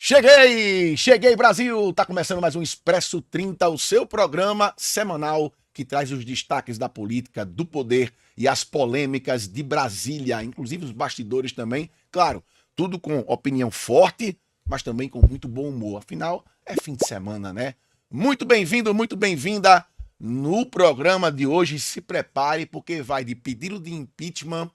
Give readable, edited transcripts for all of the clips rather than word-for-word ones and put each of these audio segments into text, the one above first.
Cheguei Brasil! Tá começando mais um Expresso 30, o seu programa semanal que traz os destaques da política, do poder e as polêmicas de Brasília, inclusive os bastidores também. Claro, tudo com opinião forte, mas também com muito bom humor. Afinal, é fim de semana, né? Muito bem-vindo, muito bem-vinda no programa de hoje. Se prepare, porque vai de pedido de impeachment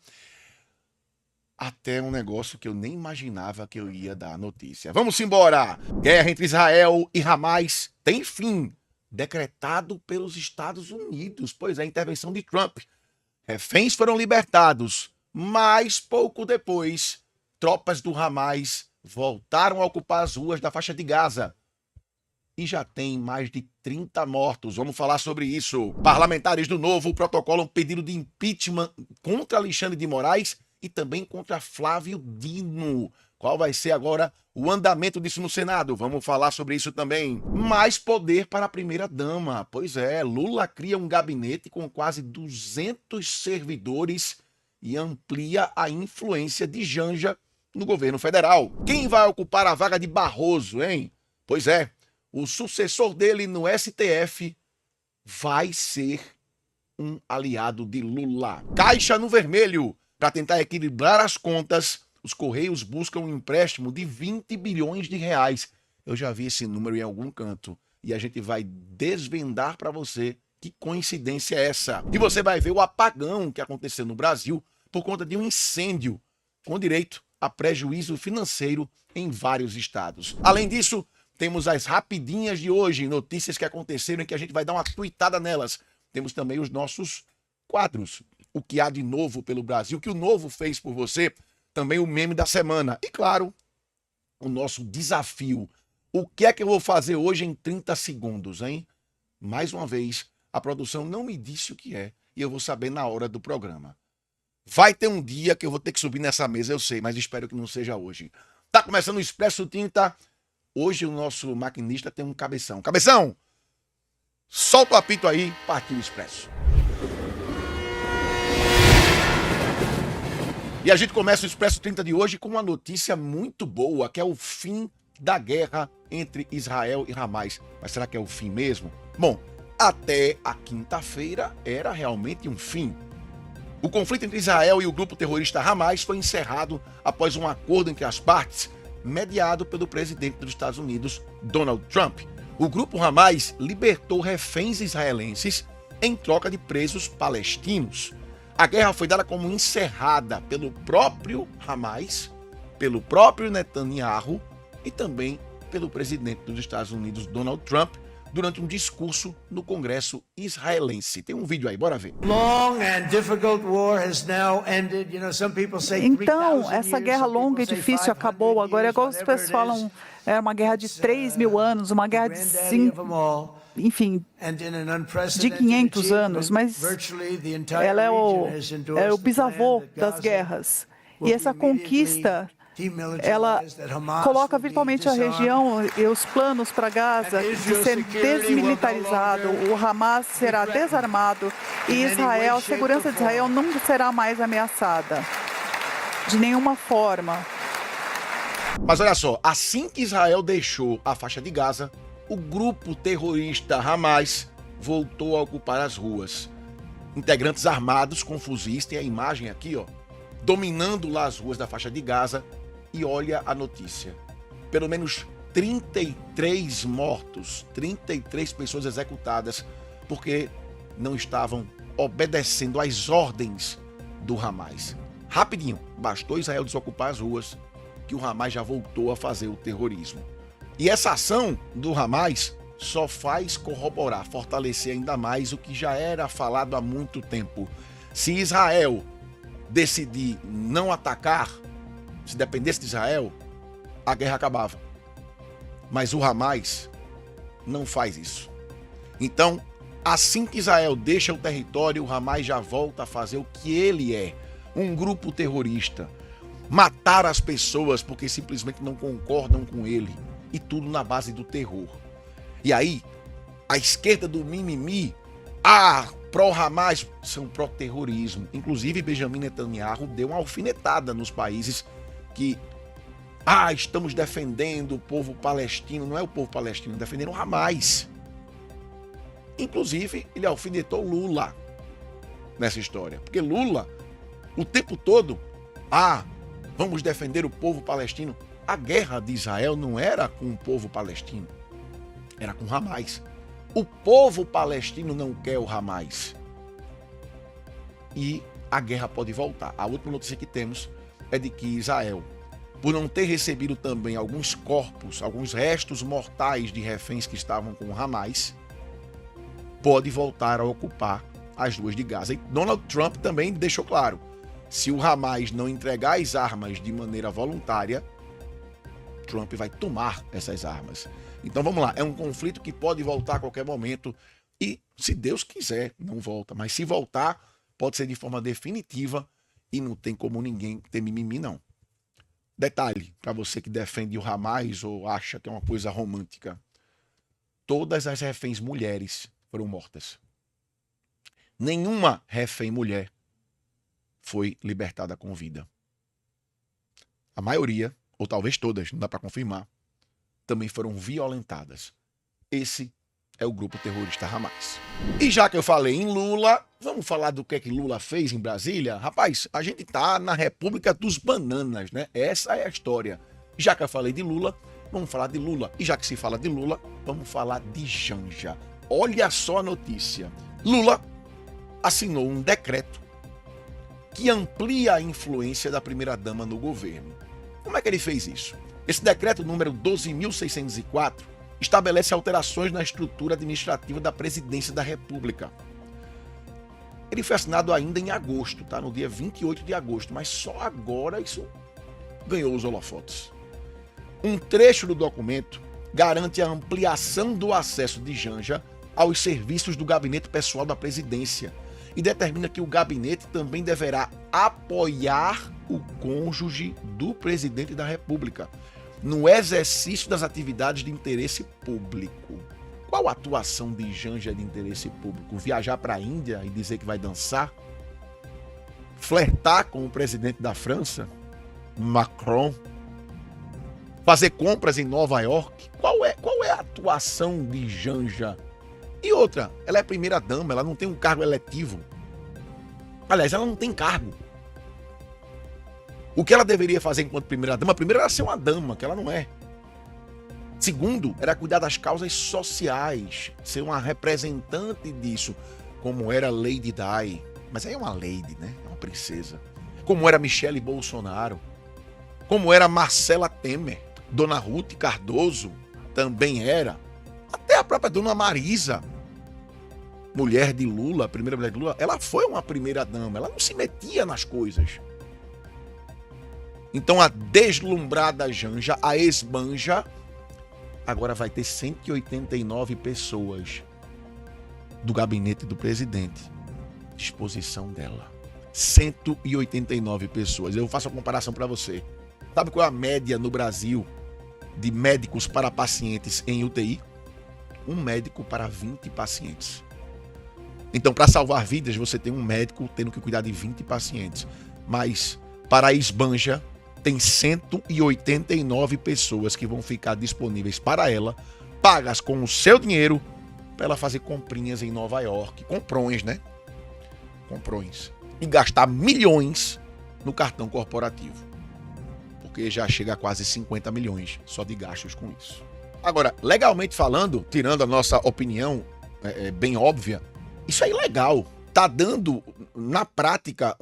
até um negócio que eu nem imaginava que eu ia dar a notícia. Vamos embora! Guerra entre Israel e Hamas tem fim, decretado pelos Estados Unidos. Pois é, a intervenção de Trump. Reféns foram libertados, mas pouco depois, tropas do Hamas voltaram a ocupar as ruas da faixa de Gaza. E já tem mais de 30 mortos. Vamos falar sobre isso. Parlamentares do Novo protocolam um pedido de impeachment contra Alexandre de Moraes e também contra Flávio Dino. Qual vai ser agora o andamento disso no Senado? Vamos falar sobre isso também. Mais poder para a primeira-dama. Pois é, Lula cria um gabinete com quase 200 servidores e amplia a influência de Janja no governo federal. Quem vai ocupar a vaga de Barroso, hein? Pois é, o sucessor dele no STF vai ser um aliado de Lula. Caixa no vermelho. Para tentar equilibrar as contas, os Correios buscam um empréstimo de 20 bilhões de reais. Eu já vi esse número em algum canto e a gente vai desvendar para você que coincidência é essa. E você vai ver o apagão que aconteceu no Brasil por conta de um incêndio, com direito a prejuízo financeiro em vários estados. Além disso, temos as rapidinhas de hoje, notícias que aconteceram e que a gente vai dar uma tuitada nelas. Temos também os nossos quadros. O que há de novo pelo Brasil, o que o Novo fez por você, também o meme da semana. E claro, o nosso desafio. O que é que eu vou fazer hoje em 30 segundos, hein? Mais uma vez, a produção não me disse o que é e eu vou saber na hora do programa. Vai ter um dia que eu vou ter que subir nessa mesa, eu sei, mas espero que não seja hoje. Tá começando o Expresso 30. Hoje o nosso maquinista tem um cabeção. Cabeção, solta o apito aí, partiu o Expresso. E a gente começa o Expresso 30 de hoje com uma notícia muito boa, que é o fim da guerra entre Israel e Hamas. Mas será que é o fim mesmo? Bom, até a quinta-feira era realmente um fim. O conflito entre Israel e o grupo terrorista Hamas foi encerrado após um acordo entre as partes, mediado pelo presidente dos Estados Unidos, Donald Trump. O grupo Hamas libertou reféns israelenses em troca de presos palestinos. A guerra foi dada como encerrada pelo próprio Hamas, pelo próprio Netanyahu e também pelo presidente dos Estados Unidos, Donald Trump, durante um discurso no Congresso israelense. Tem um vídeo aí, bora ver. Então, essa guerra longa e difícil acabou. Agora, igual as pessoas falam, é uma guerra de 3.000 anos, uma guerra de 500 anos, mas ela é o bisavô das guerras. E essa conquista, ela coloca virtualmente a região e os planos para Gaza de ser desmilitarizado, o Hamas será desarmado e Israel, a segurança de Israel não será mais ameaçada de nenhuma forma. Mas olha só, assim que Israel deixou a faixa de Gaza, o grupo terrorista Hamas voltou a ocupar as ruas. Integrantes armados com fuzis, tem a imagem aqui, ó, dominando lá as ruas da faixa de Gaza. E olha a notícia. Pelo menos 33 mortos, 33 pessoas executadas, porque não estavam obedecendo às ordens do Hamas. Rapidinho, bastou Israel desocupar as ruas, que o Hamas já voltou a fazer o terrorismo. E essa ação do Hamas só faz corroborar, fortalecer ainda mais o que já era falado há muito tempo. Se Israel decidir não atacar, se dependesse de Israel, a guerra acabava. Mas o Hamas não faz isso. Então, assim que Israel deixa o território, o Hamas já volta a fazer o que ele é, um grupo terrorista. Matar as pessoas porque simplesmente não concordam com ele. E tudo na base do terror. E aí, a esquerda do mimimi, pró-Hamas, são pró-terrorismo. Inclusive, Benjamin Netanyahu deu uma alfinetada nos países que Ah, estamos defendendo o povo palestino. Não é o povo palestino, defendendo o Hamas. Inclusive, ele alfinetou Lula nessa história. Porque Lula, o tempo todo, vamos defender o povo palestino. A guerra de Israel não era com o povo palestino, era com Hamas. O povo palestino não quer o Hamas. E a guerra pode voltar. A última notícia que temos é de que Israel, por não ter recebido também alguns corpos, alguns restos mortais de reféns que estavam com o Hamas, pode voltar a ocupar as ruas de Gaza. E Donald Trump também deixou claro, se o Hamas não entregar as armas de maneira voluntária, Trump vai tomar essas armas. Então vamos lá, é um conflito que pode voltar a qualquer momento e, se Deus quiser, não volta. Mas se voltar, pode ser de forma definitiva e não tem como ninguém ter mimimi, não. Detalhe, para você que defende o Hamas ou acha que é uma coisa romântica, todas as reféns mulheres foram mortas. Nenhuma refém mulher foi libertada com vida. A maioria, ou talvez todas, não dá para confirmar, também foram violentadas. Esse é o grupo terrorista Hamas. E já que eu falei em Lula, vamos falar do que Lula fez em Brasília? Rapaz, a gente tá na República dos Bananas, né? Essa é a história. Já que eu falei de Lula, vamos falar de Lula. E já que se fala de Lula, vamos falar de Janja. Olha só a notícia. Lula assinou um decreto que amplia a influência da primeira-dama no governo. Como é que ele fez isso? Esse decreto número 12.604 estabelece alterações na estrutura administrativa da Presidência da República. Ele foi assinado ainda em agosto, tá? No dia 28 de agosto, mas só agora isso ganhou os holofotes. Um trecho do documento garante a ampliação do acesso de Janja aos serviços do gabinete pessoal da presidência e determina que o gabinete também deverá apoiar o cônjuge do presidente da República no exercício das atividades de interesse público. Qual a atuação de Janja de interesse público? Viajar para a Índia e dizer que vai dançar? Flertar com o presidente da França, Macron? Fazer compras em Nova York? Qual é a atuação de Janja? E outra, ela é primeira-dama, ela não tem um cargo eletivo. Aliás, ela não tem cargo. O que ela deveria fazer enquanto primeira-dama? Primeiro, era ser uma dama, que ela não é. Segundo, era cuidar das causas sociais, ser uma representante disso, como era Lady Di. Mas aí é uma lady, né? É uma princesa. Como era Michele Bolsonaro. Como era Marcela Temer. Dona Ruth Cardoso também era. Até a própria Dona Marisa, mulher de Lula, a primeira mulher de Lula, ela foi uma primeira-dama. Ela não se metia nas coisas. Então a deslumbrada Janja, a ex-Banja, agora vai ter 189 pessoas do gabinete do presidente à disposição dela. 189 pessoas. Eu faço a comparação para você. Sabe qual é a média no Brasil de médicos para pacientes em UTI? Um médico para 20 pacientes. Então, para salvar vidas, você tem um médico tendo que cuidar de 20 pacientes. Mas para a ex-Banja, tem 189 pessoas que vão ficar disponíveis para ela, pagas com o seu dinheiro, para ela fazer comprinhas em Nova York. Comprões, né? Comprões. E gastar milhões no cartão corporativo. Porque já chega a quase 50 milhões só de gastos com isso. Agora, legalmente falando, tirando a nossa opinião bem óbvia, isso é ilegal. Tá dando, na prática,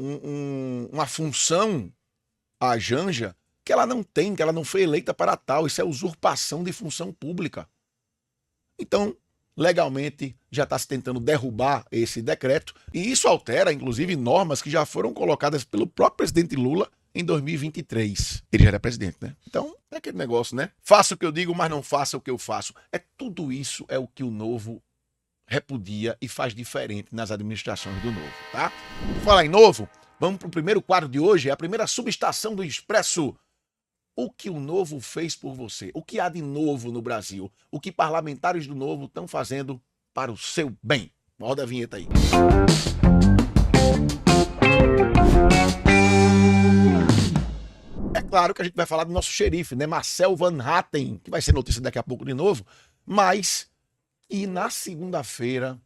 uma função a Janja que ela não tem, que ela não foi eleita para tal. Isso é usurpação de função pública. Então, legalmente, já está se tentando derrubar esse decreto e isso altera, inclusive, normas que já foram colocadas pelo próprio presidente Lula em 2023. Ele já era presidente, né? Então, é aquele negócio, né? Faça o que eu digo, mas não faça o que eu faço. Tudo isso é o que o Novo repudia e faz diferente nas administrações do Novo, tá? Por falar em Novo, vamos para o primeiro quadro de hoje, é a primeira subestação do Expresso. O que o Novo fez por você? O que há de novo no Brasil? O que parlamentares do Novo estão fazendo para o seu bem? Roda a vinheta aí. claro que a gente vai falar do nosso xerife, né? Marcel Van Hatten, que vai ser notícia daqui a pouco de novo, mas e na segunda-feira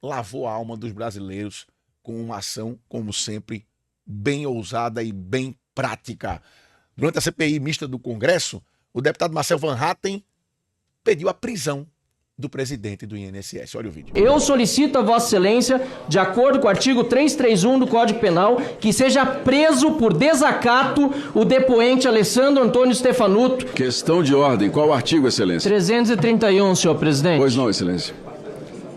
lavou a alma dos brasileiros com uma ação, como sempre, bem ousada e bem prática. Durante a CPI mista do Congresso, o deputado Marcel Van Hatten pediu a prisão do presidente do INSS. Olha o vídeo. Eu solicito a Vossa Excelência, de acordo com o artigo 331 do Código Penal, que seja preso por desacato o depoente Alessandro Antônio Stefanuto. Questão de ordem. Qual artigo, Excelência? 331, senhor presidente. Pois não, Excelência.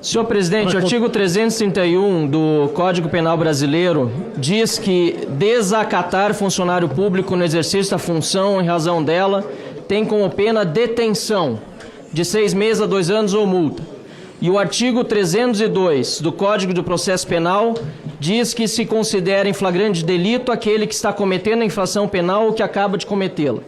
Senhor presidente, o artigo 331 do Código Penal brasileiro diz que desacatar funcionário público no exercício da função em razão dela tem como pena detenção de 6 meses a 2 anos ou multa. E o artigo 302 do Código de Processo Penal diz que se considera em flagrante delito aquele que está cometendo a infração penal ou que acaba de cometê-la.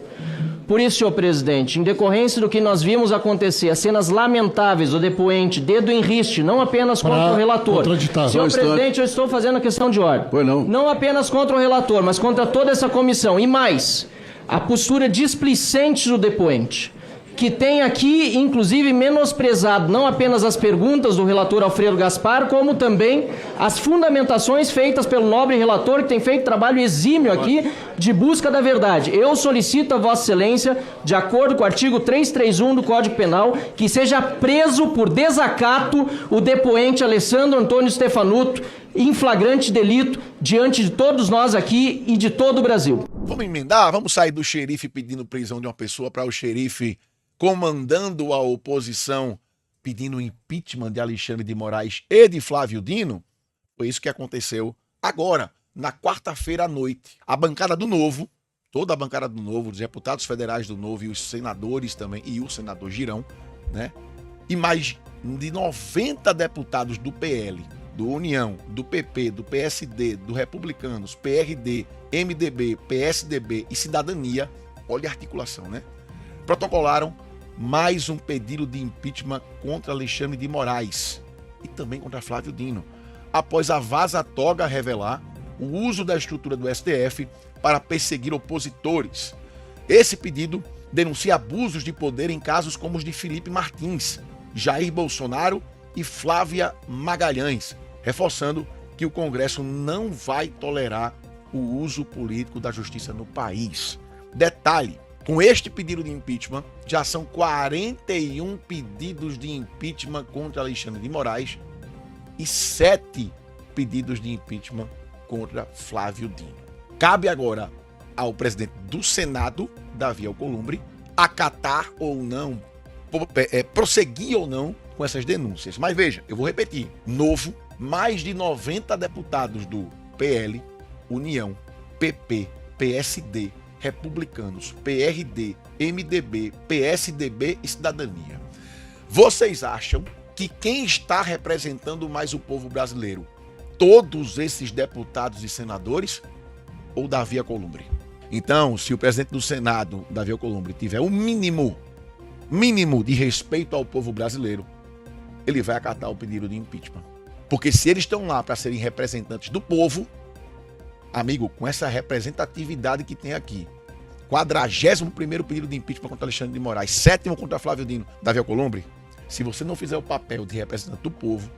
Por isso, senhor presidente, em decorrência do que nós vimos acontecer, as cenas lamentáveis do depoente, dedo em riste, não apenas contra o relator. Senhor presidente, eu estou fazendo a questão de ordem. Pois não. Não apenas contra o relator, mas contra toda essa comissão. E mais, a postura displicente do depoente, que tem aqui, inclusive, menosprezado não apenas as perguntas do relator Alfredo Gaspar, como também as fundamentações feitas pelo nobre relator, que tem feito trabalho exímio aqui de busca da verdade. Eu solicito a Vossa Excelência, de acordo com o artigo 331 do Código Penal, que seja preso por desacato o depoente Alessandro Antônio Stefanuto, em flagrante delito, diante de todos nós aqui e de todo o Brasil. Vamos emendar? Vamos sair do xerife pedindo prisão de uma pessoa para o xerife comandando a oposição, pedindo o impeachment de Alexandre de Moraes e de Flávio Dino? Foi isso que aconteceu agora, na quarta-feira à noite. A bancada do Novo, toda a bancada do Novo, os deputados federais do Novo e os senadores também, e o senador Girão, né? E mais de 90 deputados do PL, do União, do PP, do PSD, do Republicanos, PRD, MDB, PSDB e Cidadania, olha a articulação, né? Protocolaram mais um pedido de impeachment contra Alexandre de Moraes e também contra Flávio Dino, após a vaza-toga revelar o uso da estrutura do STF para perseguir opositores. Esse pedido denuncia abusos de poder em casos como os de Felipe Martins, Jair Bolsonaro e Flávia Magalhães, reforçando que o Congresso não vai tolerar o uso político da justiça no país. Detalhe: com este pedido de impeachment, já são 41 pedidos de impeachment contra Alexandre de Moraes e 7 pedidos de impeachment contra Flávio Dino. Cabe agora ao presidente do Senado, Davi Alcolumbre, acatar ou não, prosseguir ou não com essas denúncias. Mas veja, eu vou repetir. Novo, mais de 90 deputados do PL, União, PP, PSD, Republicanos, PRD, MDB, PSDB e Cidadania. Vocês acham que quem está representando mais o povo brasileiro? Todos esses deputados e senadores ou Davi Alcolumbre? Então, se o presidente do Senado, Davi Alcolumbre, tiver o mínimo de respeito ao povo brasileiro, ele vai acatar o pedido de impeachment. Porque se eles estão lá para serem representantes do povo, amigo, com essa representatividade que tem aqui, 41º pedido de impeachment contra Alexandre de Moraes, 7º contra Flávio Dino, Davi Alcolumbre, se você não fizer o papel de representante do povo,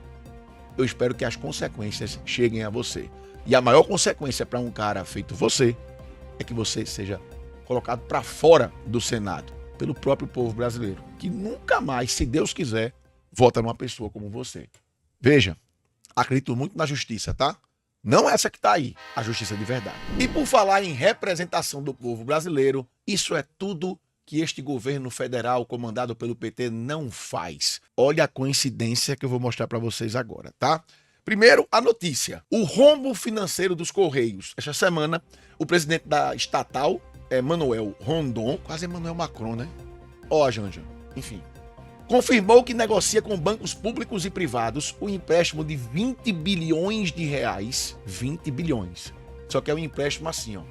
eu espero que as consequências cheguem a você. E a maior consequência para um cara feito você é que você seja colocado para fora do Senado pelo próprio povo brasileiro, que nunca mais, se Deus quiser, vota numa pessoa como você. Veja, acredito muito na justiça, tá? Não essa que tá aí, a justiça de verdade. E por falar em representação do povo brasileiro, isso é tudo que este governo federal comandado pelo PT não faz. Olha a coincidência que eu vou mostrar para vocês agora, tá? Primeiro, a notícia. O rombo financeiro dos Correios. Esta semana, o presidente da estatal, Manuel Rondon, quase Emmanuel Macron, né? Ó, a Janja, enfim. Confirmou que negocia com bancos públicos e privados o empréstimo de 20 bilhões de reais. 20 bilhões. Só que é um empréstimo assim, ó,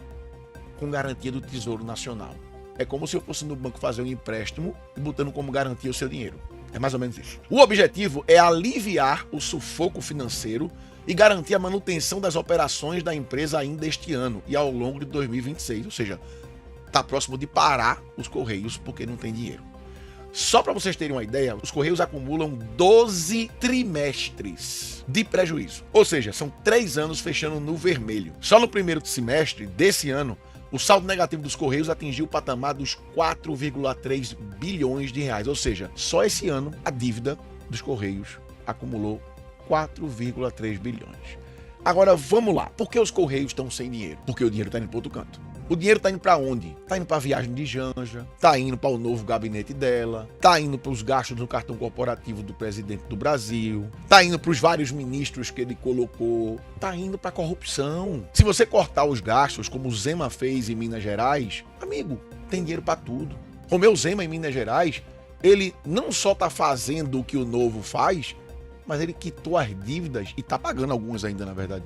com garantia do Tesouro Nacional. É como se eu fosse no banco fazer um empréstimo e botando como garantia o seu dinheiro. É mais ou menos isso. O objetivo é aliviar o sufoco financeiro e garantir a manutenção das operações da empresa ainda este ano e ao longo de 2026. Ou seja, está próximo de parar os Correios porque não tem dinheiro. Só para vocês terem uma ideia, os Correios acumulam 12 trimestres de prejuízo. Ou seja, são 3 anos fechando no vermelho. Só no primeiro semestre desse ano, o saldo negativo dos Correios atingiu o patamar dos 4,3 bilhões de reais. Ou seja, só esse ano a dívida dos Correios acumulou 4,3 bilhões. Agora vamos lá. Por que os Correios estão sem dinheiro? Porque o dinheiro está indo para outro canto. O dinheiro está indo para onde? Está indo para a viagem de Janja, está indo para o novo gabinete dela, está indo para os gastos do cartão corporativo do presidente do Brasil, está indo para os vários ministros que ele colocou, está indo para a corrupção. Se você cortar os gastos, como o Zema fez em Minas Gerais, amigo, tem dinheiro para tudo. Romeu Zema em Minas Gerais, ele não só está fazendo o que o Novo faz, mas ele quitou as dívidas e está pagando algumas ainda, na verdade,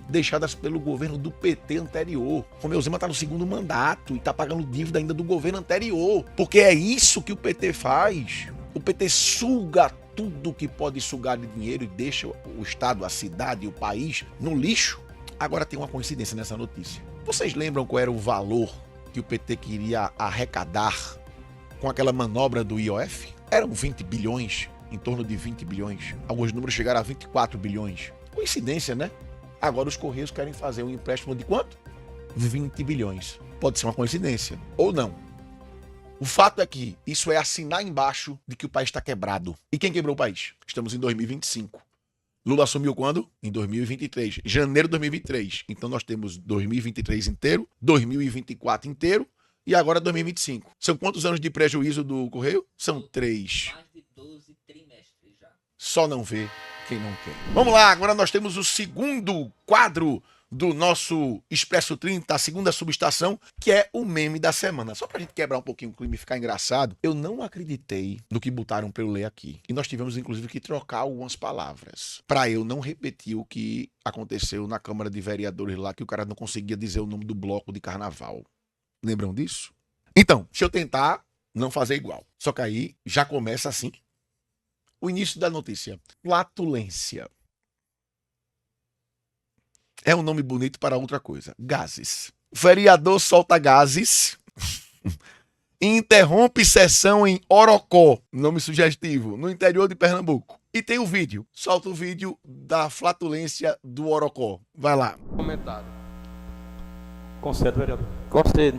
deixadas pelo governo do PT anterior. Romeu Zema está no 2º mandato e está pagando dívida ainda do governo anterior. Porque é isso que o PT faz. O PT suga tudo que pode sugar de dinheiro e deixa o Estado, a cidade e o país no lixo. Agora tem uma coincidência nessa notícia. Vocês lembram qual era o valor que o PT queria arrecadar com aquela manobra do IOF? Eram 20 bilhões, em torno de 20 bilhões. Alguns números chegaram a 24 bilhões. Coincidência, né? Agora os Correios querem fazer um empréstimo de quanto? 20 bilhões. Pode ser uma coincidência ou não. O fato é que isso é assinar embaixo de que o país está quebrado. E quem quebrou o país? Estamos em 2025. Lula assumiu quando? Em 2023. Janeiro de 2023. Então nós temos 2023 inteiro, 2024 inteiro e agora 2025. São quantos anos de prejuízo do Correio? São 3. Mais de 12 trimestres já. Só não vê quem não quer. Vamos lá, agora nós temos o segundo quadro do nosso Expresso 30, a segunda subestação, que é o meme da semana. Só pra gente quebrar um pouquinho o clima e ficar engraçado, eu não acreditei no que botaram pra eu ler aqui. E nós tivemos, inclusive, que trocar algumas palavras, pra eu não repetir o que aconteceu na Câmara de Vereadores lá, que o cara não conseguia dizer o nome do bloco de carnaval. Lembram disso? Então, deixa eu tentar não fazer igual. Só que aí já começa assim. O início da notícia. Flatulência. É um nome bonito para outra coisa. Gases. Vereador solta gases e interrompe sessão em Orocó, nome sugestivo, no interior de Pernambuco. E tem o vídeo. Solta o vídeo da flatulência do Orocó. Vai lá. Comentário. Concedo, vereador. Concedo.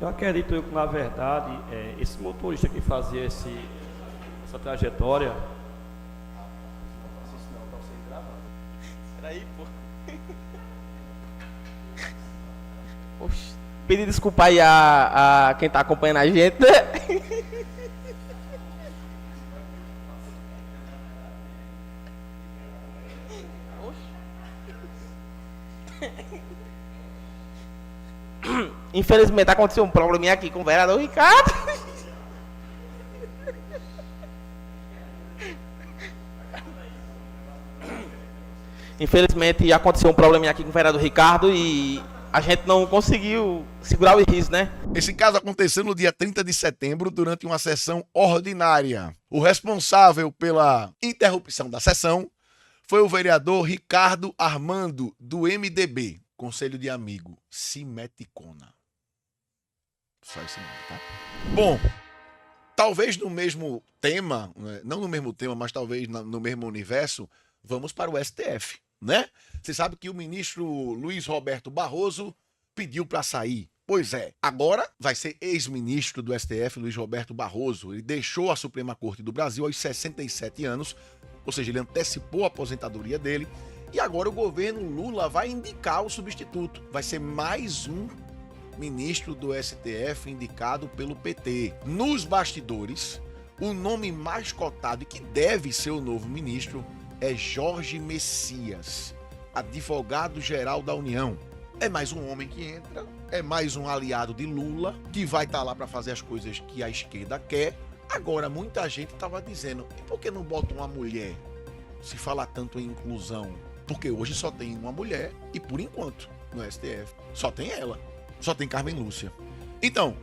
Eu acredito que, na verdade, esse motorista que fazia essa trajetória... Peraí, pô. Oxi. Pedir desculpa aí a quem tá acompanhando a gente, né? Infelizmente aconteceu um probleminha aqui com o vereador Ricardo. Infelizmente aconteceu um probleminha aqui com o vereador Ricardo e a gente não conseguiu segurar o riso, né? Esse caso aconteceu no dia 30 de setembro, durante uma sessão ordinária. O responsável pela interrupção da sessão foi o vereador Ricardo Armando, do MDB, Conselho de Amigo, Simeticona. Só esse nome, tá? Bom, talvez no mesmo tema, não no mesmo tema, mas talvez no mesmo universo, vamos para o STF, né? Você sabe que o ministro Luiz Roberto Barroso pediu para sair. Pois é, agora vai ser ex-ministro do STF, Luiz Roberto Barroso. Ele deixou a Suprema Corte do Brasil aos 67 anos, ou seja, ele antecipou a aposentadoria dele, e agora o governo Lula vai indicar o substituto. Vai ser mais um ministro do STF indicado pelo PT. Nos bastidores, o nome mais cotado e que deve ser o novo ministro é Jorge Messias, advogado-geral da União. É mais um homem que entra, é mais um aliado de Lula, que vai estar lá para fazer as coisas que a esquerda quer. Agora, muita gente estava dizendo, e por que não bota uma mulher? Se fala tanto em inclusão, porque hoje só tem uma mulher e, por enquanto, no STF, só tem ela, só tem Carmen Lúcia. Então,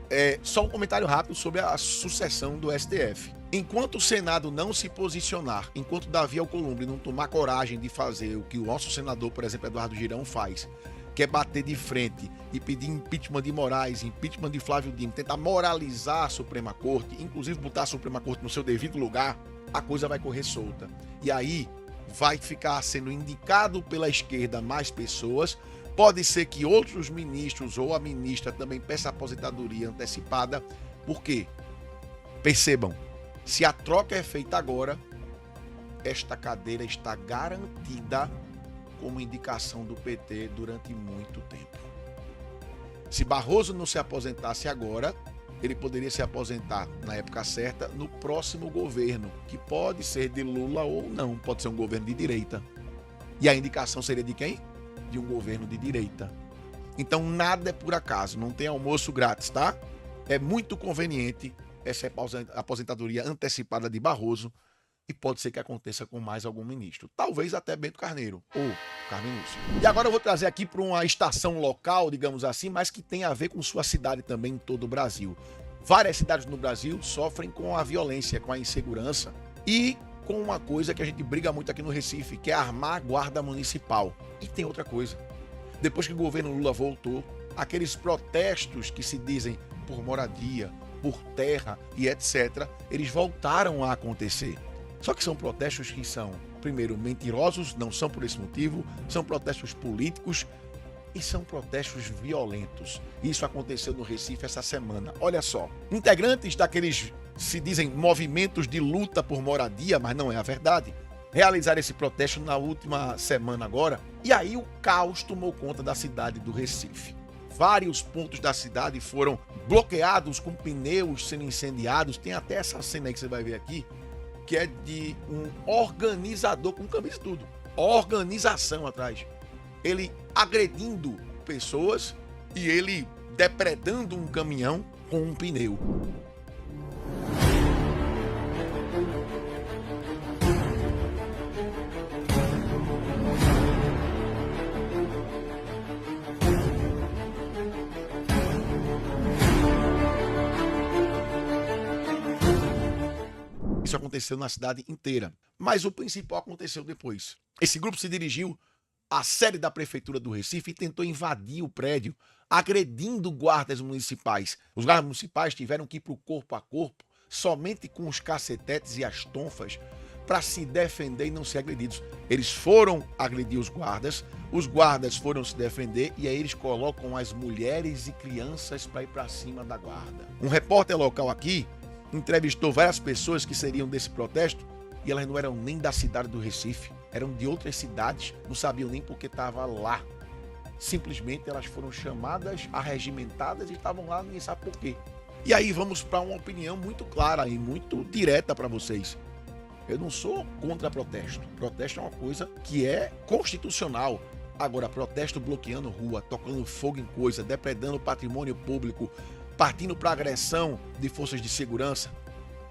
só um comentário rápido sobre a sucessão do STF. Enquanto o Senado não se posicionar, enquanto Davi Alcolumbre não tomar coragem de fazer o que o nosso senador, por exemplo, Eduardo Girão faz, quer bater de frente e pedir impeachment de Moraes, impeachment de Flávio Dino, tentar moralizar a Suprema Corte, inclusive botar a Suprema Corte no seu devido lugar, a coisa vai correr solta. E aí vai ficar sendo indicado pela esquerda mais pessoas. Pode ser que outros ministros ou a ministra também peçam aposentadoria antecipada. Por quê? Percebam, se a troca é feita agora, esta cadeira está garantida como indicação do PT durante muito tempo. Se Barroso não se aposentasse agora, ele poderia se aposentar na época certa no próximo governo, que pode ser de Lula ou não, pode ser um governo de direita. E a indicação seria de quem? De um governo de direita. Então nada é por acaso, não tem almoço grátis, tá? É muito conveniente essa aposentadoria antecipada de Barroso e pode ser que aconteça com mais algum ministro. Talvez até Bento Carneiro ou Carmen Lúcia. E agora eu vou trazer aqui para uma estação local, digamos assim, mas que tem a ver com sua cidade também em todo o Brasil. Várias cidades no Brasil sofrem com a violência, com a insegurança e com uma coisa que a gente briga muito aqui no Recife, que é armar a guarda municipal. E tem outra coisa. Depois que o governo Lula voltou, aqueles protestos que se dizem por moradia, por terra e etc., eles voltaram a acontecer. Só que são protestos que são, primeiro, mentirosos, não são por esse motivo, são protestos políticos e são protestos violentos. Isso aconteceu no Recife essa semana. Olha só, integrantes daqueles, se dizem, movimentos de luta por moradia, mas não é a verdade, realizaram esse protesto na última semana agora, e aí o caos tomou conta da cidade do Recife. Vários pontos da cidade foram bloqueados com pneus sendo incendiados. Tem até essa cena aí que você vai ver aqui, que é de um organizador com camisa e tudo. Organização atrás. Ele agredindo pessoas e ele depredando um caminhão com um pneu. Isso aconteceu na cidade inteira. Mas o principal aconteceu depois. Esse grupo se dirigiu à sede da Prefeitura do Recife e tentou invadir o prédio, agredindo guardas municipais. Os guardas municipais tiveram que ir para o corpo a corpo, somente com os cacetetes e as tonfas, para se defender e não ser agredidos. Eles foram agredir os guardas foram se defender e aí eles colocam as mulheres e crianças para ir para cima da guarda. Um repórter local aqui entrevistou várias pessoas que seriam desse protesto e elas não eram nem da cidade do Recife, eram de outras cidades, não sabiam nem porque estava lá. Simplesmente elas foram chamadas, arregimentadas e estavam lá, ninguém sabe por quê. E aí vamos para uma opinião muito clara e muito direta para vocês. Eu não sou contra protesto. Protesto é uma coisa que é constitucional. Agora, protesto bloqueando rua, tocando fogo em coisa, depredando patrimônio público, partindo para agressão de forças de segurança,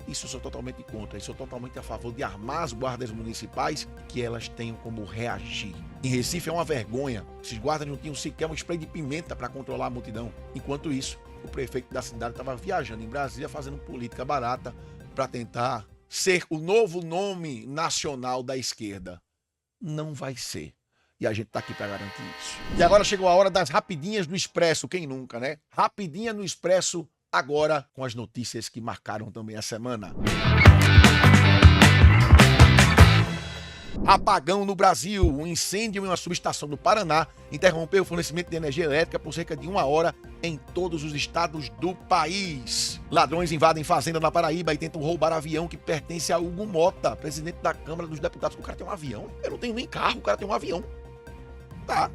isso eu sou totalmente contra. Eu sou totalmente a favor de armar as guardas municipais, que elas tenham como reagir. Em Recife é uma vergonha. Esses guardas não tinham sequer um spray de pimenta para controlar a multidão. Enquanto isso, o prefeito da cidade estava viajando em Brasília, fazendo política barata para tentar ser o novo nome nacional da esquerda. Não vai ser. E a gente tá aqui para garantir isso. E agora chegou a hora das rapidinhas do Expresso. Quem nunca, né? Rapidinha no Expresso, agora com as notícias que marcaram também a semana. Apagão no Brasil. Um incêndio em uma subestação do Paraná interrompeu o fornecimento de energia elétrica por cerca de 1 hora em todos os estados do país. Ladrões invadem fazenda na Paraíba e tentam roubar avião que pertence a Hugo Mota, presidente da Câmara dos Deputados. O cara tem um avião? Eu não tenho nem carro, o cara tem um avião. Tá.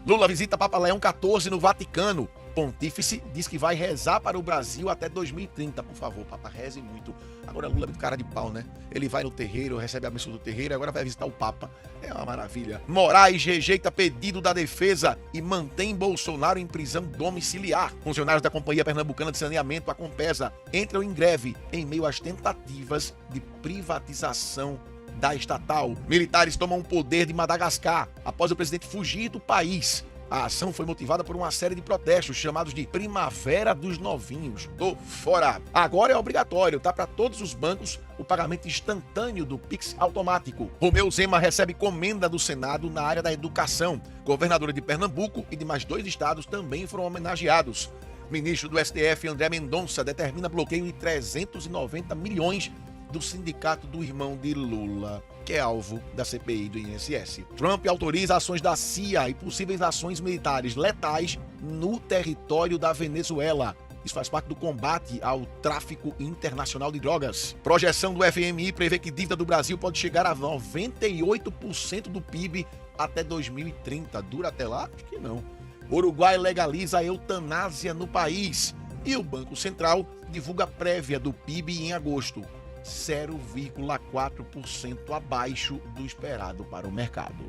Lula visita Papa Leão XIV no Vaticano. Pontífice diz que vai rezar para o Brasil até 2030. Por favor, Papa, reze muito. Agora Lula é muito cara de pau, né? Ele vai no terreiro, recebe a bênção do terreiro, agora vai visitar o Papa. É uma maravilha. Moraes rejeita pedido da defesa e mantém Bolsonaro em prisão domiciliar. Funcionários da Companhia Pernambucana de Saneamento, a Compesa, entram em greve em meio às tentativas de privatização da estatal. Militares tomam o poder de Madagascar após o presidente fugir do país. A ação foi motivada por uma série de protestos chamados de Primavera dos Novinhos. Tô fora. Agora é obrigatório, tá? Para todos os bancos, o pagamento instantâneo do Pix automático. Romeu Zema recebe comenda do Senado na área da educação. Governadora de Pernambuco e de mais 2 estados também foram homenageados. Ministro do STF, André Mendonça, determina bloqueio de 390 milhões do sindicato do irmão de Lula, que é alvo da CPI do INSS. Trump autoriza ações da CIA e possíveis ações militares letais no território da Venezuela. Isso faz parte do combate ao tráfico internacional de drogas. Projeção do FMI prevê que dívida do Brasil pode chegar a 98% do PIB até 2030. Dura até lá? Acho que não. Uruguai legaliza a eutanásia no país. E o Banco Central divulga prévia do PIB em agosto. 0,4% abaixo do esperado para o mercado.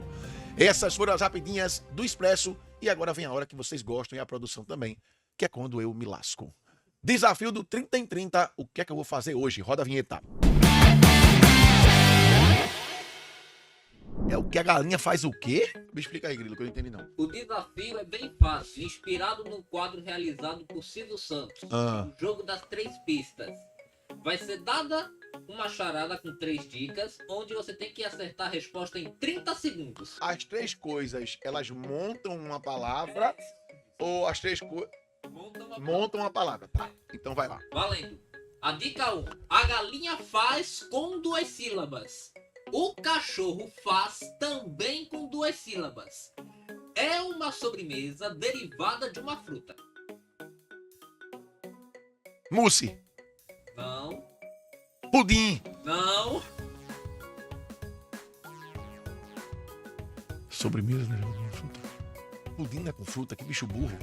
Essas foram as rapidinhas do Expresso e agora vem a hora que vocês gostam e a produção também, que é quando eu me lasco. Desafio do 30 em 30, o que é que eu vou fazer hoje? Roda a vinheta. É o que a galinha faz o quê? Me explica aí, Grilo, que eu não entendi não. O desafio é bem fácil, inspirado num quadro realizado por Silvio Santos, o jogo das 3 pistas. Vai ser dada uma charada com 3 dicas, onde você tem que acertar a resposta em 30 segundos. As 3 coisas, elas montam uma palavra ou as 3 coisas montam uma palavra? Tá, então vai lá. Valendo. A dica 1. A galinha faz com 2 sílabas. O cachorro faz também com 2 sílabas. É uma sobremesa derivada de uma fruta. Mousse. Não. Pudim. Não. Sobremesa, né? Fruta. Pudim não é com fruta, que bicho burro.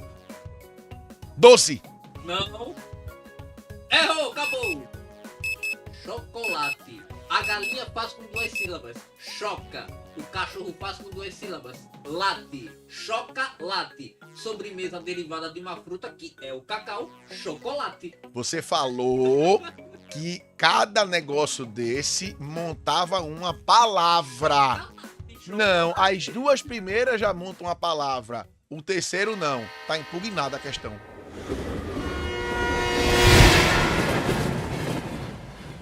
Doce. Não. Errou, acabou. Chocolate. A galinha faz com 2 sílabas. Choca. O cachorro faz com 2 sílabas. Late. Choca, late. Sobremesa derivada de uma fruta que é o cacau. Chocolate. Você falou que cada negócio desse montava uma palavra. Não, as 2 primeiras já montam uma palavra. O terceiro não. Tá impugnada a questão.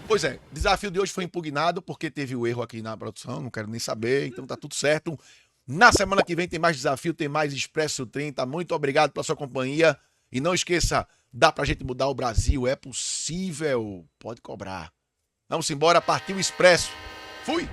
Pois é, o desafio de hoje foi impugnado porque teve o erro aqui na produção, não quero nem saber, então tá tudo certo. Na semana que vem tem mais desafio, tem mais Expresso 30. Muito obrigado pela sua companhia. E não esqueça, dá pra gente mudar o Brasil, é possível. Pode cobrar. Vamos embora, partiu o Expresso. Fui!